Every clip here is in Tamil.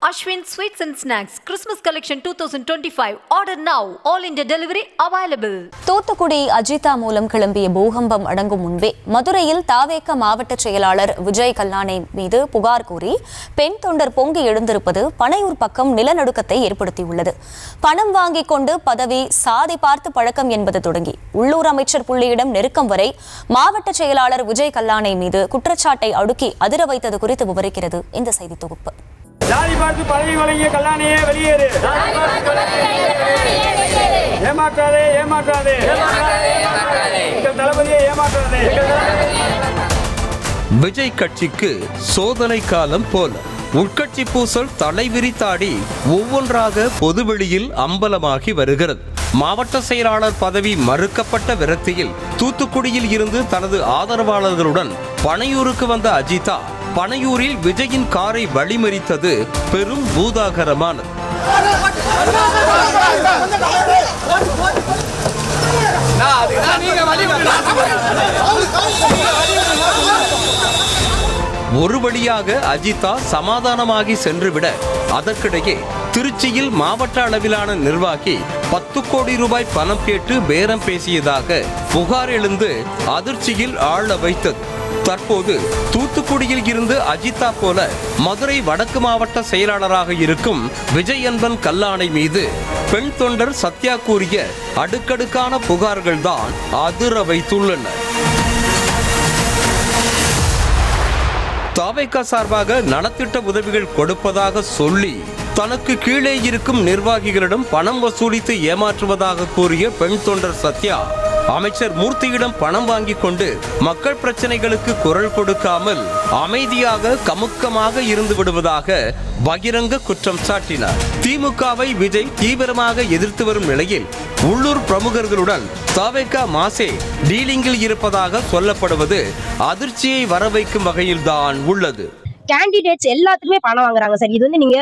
Ashwin Sweets and Snacks Christmas Collection 2025. Order now. All India delivery available. Thoothukudi Ajitha மூலம் கிளம்பிய பூகம்பம் அடங்கும் முன்பே மதுரையில் தாவேக மாவட்ட செயலாளர் விஜய் கல்லானை மீது புகார் கூறி பெண் தொண்டர் பொங்கி எழுந்திருப்பது பனையூர் பக்கம் நிலநடுக்கத்தை ஏற்படுத்தியுள்ளது. பணம் வாங்கிக் கொண்டு பதவி, சாதி பார்த்து பழக்கம் என்பது தொடங்கி உள்ளூர் அமைச்சர் புள்ளியிடம் நெருக்கம் வரை மாவட்ட செயலாளர் விஜய் கல்லானை மீது குற்றச்சாட்டை அடுக்கி அதிர வைத்தது குறித்து விவரிக்கிறது இந்த செய்தி தொகுப்பு. ஜாதி பார்த்து பதவி வழங்கிய கல்லானையே வெளியேறு. ஏமாற்றாதே ஏமாற்றாதே எங்கள் தளபதியை ஏமாற்றாதே. விஜய் கட்சிக்கு சோதனை காலம் போல உட்கட்சி பூசல் தலைவிரித்தாடி ஒவ்வொன்றாக பொதுவெளியில் அம்பலமாகி வருகிறது. மாவட்ட செயலாளர் பதவி மறுக்கப்பட்ட விரக்தியில் தூத்துக்குடியில் இருந்து தனது ஆதரவாளர்களுடன் பனையூருக்கு வந்த அஜிதா பனையூரில் விஜயின் காரை வழிமறித்தது பெரும் பூதாகரமானது. ஒரு வழியாக அஜிதா சமாதானமாகி சென்றுவிட அதற்கிடையே திருச்சியில் மாவட்ட அளவிலான நிர்வாகி 10 கோடி ரூபாய் பணம் கேட்டு பேரம் பேசியதாக புகார் எழுந்து அதிர்ச்சியில் ஆள வைத்தது. தற்போது தூத்துக்குடியில் இருந்து அஜிதா போல மதுரை வடக்கு மாவட்ட செயலாளராக இருக்கும் விஜய் அன்பன் கல்லானை மீது பெண் தொண்டர் சத்யா கூறிய அடுக்கடுக்கான புகார்கள் தான் அதிர வைத்துள்ளன. தாவேகா சார்பாக நலத்திட்ட உதவிகள் கொடுப்பதாக சொல்லி தனக்கு கீழே இருக்கும் நிர்வாகிகளிடம் பணம் வசூலித்து ஏமாற்றுவதாக கூறிய பெண் தொண்டர் சத்யா அமைச்சர் மூர்த்தியிடம் பணம் வாங்கிக் கொண்டு மக்கள் பிரச்சனைகளுக்கு குரல் கொடுக்காமல் அமைதியாக கமுக்கமாக இருந்து விடுவதாக பகிரங்க குற்றம் சாட்டினார். திமுகவை விஜய் தீவிரமாக எதிர்த்து வரும் நிலையில் உள்ளூர் பிரமுகர்களுடன் தாவேகா மாசே டீலிங்கில் இருப்பதாக சொல்லப்படுவது அதிர்ச்சியை வரவைக்கும் வகையில்தான் உள்ளது. கேண்டிடேட்ஸ் எல்லாத்துக்குமே பணம் வாங்குறாங்க சார். இது வந்து நீங்க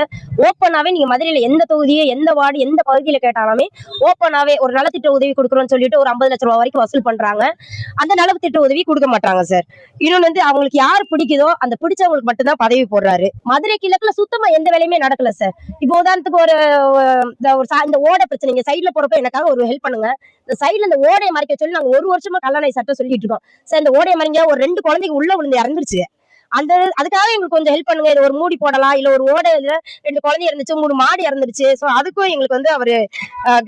ஓப்பனாவே நீங்க மதுரையில எந்த தொகுதியை, எந்த வார்டு, எந்த பகுதியில கேட்டாலுமே ஓப்பனாவே ஒரு நலத்திட்ட உதவி கொடுக்குறோம்னு சொல்லிட்டு ஒரு 50 லட்சம் ரூபாய் வரைக்கும் வசூல் பண்றாங்க. அந்த நலத்திட்ட உதவி கொடுக்க மாட்டாங்க சார். இன்னொன்னு வந்து அவங்களுக்கு யார் பிடிக்குதோ அந்த பிடிச்சவங்களுக்கு மட்டும்தான் பதவி போடுறாரு. மதுரை கிழக்குல சுத்தமா எந்த வேலையுமே நடக்கல சார். இப்போ உதாரணத்துக்கு இந்த ஓடை பிரச்சனை, நீங்க சைட்ல போறப்ப எனக்காக ஒரு ஹெல்ப் பண்ணுங்க. இந்த சைட்ல இந்த ஓடையை மறைக்க சொல்லி நாங்க 1 வருஷமா கல்லாணை சட்டம் சொல்லிட்டு இருக்கோம் சார். இந்த ஓடையை மறைங்க, ஒரு 2 குழந்தைக்கு உள்ள விழுந்து இறந்துருச்சு. அதுக்காக எங்களுக்கு கொஞ்சம் ஹெல்ப் பண்ணுங்க. இது ஒரு மூடி போடலாம், இல்ல ஒரு ஓடையில 2 குழந்தை இருந்துச்சு, 3 மாடு இறந்துருச்சு. சோ அதுக்கும் எங்களுக்கு வந்து அவரு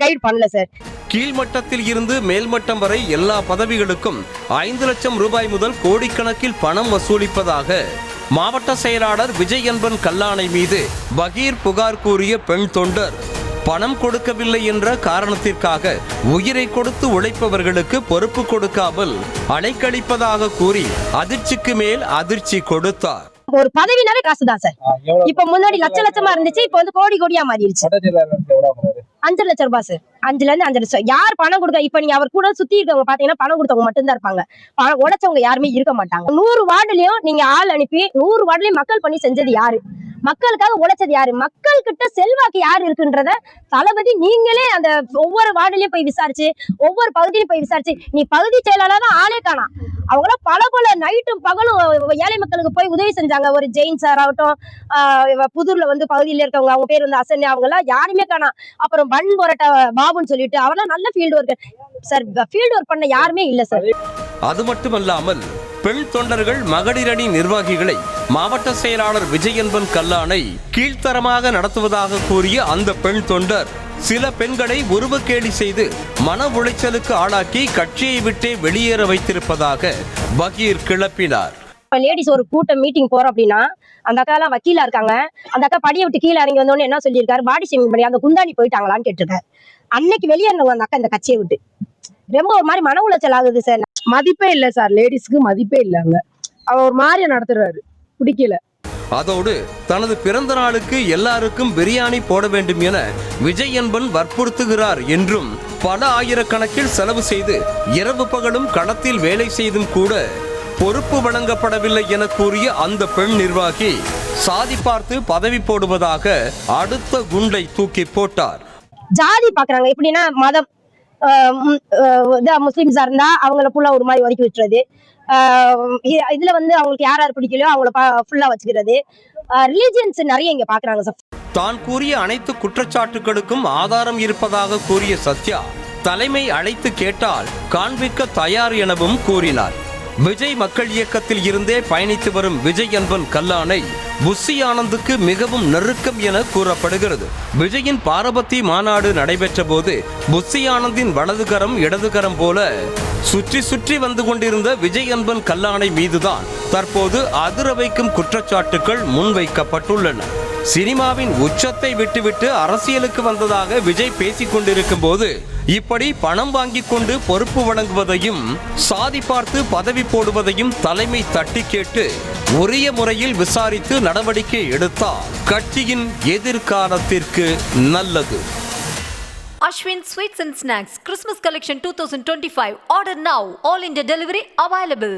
கைட் பண்ணல சார். கீழ்மட்டத்தில் இருந்து மேல்மட்டம் வரை எல்லா பதவிகளுக்கும் 5 லட்சம் ரூபாய் முதல் கோடிக்கணக்கில் பணம் வசூலிப்பதாக மாவட்ட செயலாளர் விஜய் அன்பன் கல்லானை மீது பகீர் புகார் கூறிய பெண் தொண்டர் பணம் கொடுக்கவில்லை என்ற காரணத்திற்காக உயிரை கொடுத்து உழைப்பவர்களுக்கு பொறுப்பு கொடுக்காமல் அலைக்கழிப்பதாக கூறி அதிர்ச்சிக்கு மேல் அதிர்ச்சி கொடுத்தார். ஒரு பதவினாலே காசுதான் சார். இப்ப முன்னாடி லட்சமா இருந்துச்சு, இப்ப வந்து கோடியா மாறிடுச்சு. 5 லட்சம் ரூபாய் சார். 5 லட்சம். யார் பணம் கொடுக்க? இப்ப நீங்க அவர் கூட சுத்தி இருக்கவங்க பாத்தீங்கன்னா பணம் கொடுத்தவங்க மட்டும்தான் இருப்பாங்க. பணம் உடைச்சவங்க யாருமே இருக்க மாட்டாங்க. 100 வார்டுலயும் நீங்க ஆள் அனுப்பி 100 வார்டுலயும் மக்கள் பண்ணி செஞ்சது யாரு? மக்களுக்காக உழைச்சது யாரு? மக்கள் கிட்ட செல்வாக்கு யாரு இருக்குன்றத தளபதி நீங்களே அந்த ஒவ்வொரு வார்டுலயும் போய் விசாரிச்சு, ஒவ்வொரு பகுதியிலும் போய் விசாரிச்சு, நீ பகுதி செயலாளர் தான் ஆளே காணாம். அவங்களாம் பல நைட்டும் பகலும் ஏழை மக்களுக்கு போய் உதவி செஞ்சாங்க. ஒரு ஜெயின் சார் ஆகட்டும், புதூர்ல வந்து பகுதியில இருக்கவங்க, அவங்க பேர் வந்து அசன், அவங்க எல்லாம் யாருமே காணாம். அப்புறம் பன் போராட்ட பாபுன்னு சொல்லிட்டு அவெல்லாம் நல்ல field work sir. Field work பண்ண யாருமே இல்ல சார். அது மட்டுமல்லாமல் பெண் தொண்டர்கள், மகளிர் அணி நிர்வாகிகளை மாவட்ட செயலாளர் விஜய் அன்பன் கல்லானை கீழ்த்தரமாக நடத்துவதாக கூறிய அந்த பெண் தொண்டர் சில பெண்களை உருவக்கேலி செய்து மன உளைச்சலுக்கு ஆளாக்கி கட்சியை விட்டே வெளியேற வைத்திருப்பதாக பகீர் கிளப்பினார். லேடிஸ் ஒரு கூட்டம் மீட்டிங் போறோம் அப்படின்னா அந்த அக்கா எல்லாம் வக்கீலா இருக்காங்க. அந்த அக்கா படியை விட்டு கீழே இறங்கி வந்தோன்னு என்ன சொல்லியிருக்காரு? பாடி ஷேமிங் பண்ணி அந்த குந்தாணி போயிட்டாங்களான்னு கேட்டிருக்காரு. அன்னைக்கு வெளியேறவங்க அந்த அக்கா இந்த கட்சியை விட்டு ரொம்ப ஒரு மாதிரி மன உளைச்சல் ஆகுது சார். மதிப்பே இல்ல சார். லேடிஸ்க்கு மதிப்பே இல்லங்க. அவர் ஒரு மாதிரியா நடத்துறாரு, பிடிக்கல. அதோடு தனது பிறந்த நாளுக்கு எல்லாருக்கும் பிரியாணி போட வேண்டும் என விஜய் அன்பன் வற்புறுத்துகிறார் என்றும் பல ஆயிரக்கணக்கில் செலவு செய்து இரவு பகலும் களத்தில் வேலை செய்தும் கூட பொறுப்பு வழங்கப்படவில்லை என கூறிய அந்த பெண் நிர்வாகி சாதி பார்த்து பதவி போடுவதாக அடுத்த குண்டை தூக்கி போட்டார். ஜாதி பாக்குறாங்க. எப்படின்னா மதம், முஸ்லிம்ஸா இருந்தா அவங்கள ஃபுல்லா ஒரு மாதிரி ஒதுக்கி விட்டுறது, இதுல வந்து அவங்களுக்கு யார் யார் பிடிக்கலையோ அவங்கள ஃபுல்லா வச்சுக்கிறது, ரிலீஜியன்ஸ் நிறைய இங்க பாக்குறாங்க சார். தான் கூறிய அனைத்து குற்றச்சாட்டுகளுக்கும் ஆதாரம் இருப்பதாக கூறிய சத்யா தலைமை அழைத்து கேட்டால் காண்பிக்க தயார் எனவும் கூறினார். விஜய் மக்கள் இயக்கத்தில் இருந்தே பயணித்து வரும் விஜய் அன்பன் கல்லானை புஸ்ஸி ஆனந்துக்கு மிகவும் நெருக்கம் என கூறப்படுகிறது. விஜயின் பாரபத்தி மாநாடு நடைபெற்ற போது புஸ்ஸி ஆனந்தின் வலதுகரம் இடதுகரம் போல சுற்றி சுற்றி வந்து கொண்டிருந்த விஜய் அன்பன் கல்லானை மீதுதான் தற்போது அதிர வைக்கும் குற்றச்சாட்டுகள் முன்வைக்கப்பட்டுள்ளன. சினிமாவின் உச்சத்தை விட்டுவிட்டு அரசியலுக்கு வந்ததாக விஜய் பேசிக் கொண்டிருக்கும் போது இப்படி பணம் வாங்கிக் கொண்டு பொறுப்பு வழங்குவதையும் சாதி பார்த்து பதவி போடுவதையும் தலைமை தட்டி கேட்டு உரிய முறையில் விசாரித்து நடவடிக்கை எடுத்தால் கட்சியின் எதிர்காலத்திற்கு நல்லது. Ashwin Sweets and Snacks Christmas Collection 2025. Order now. All India delivery available.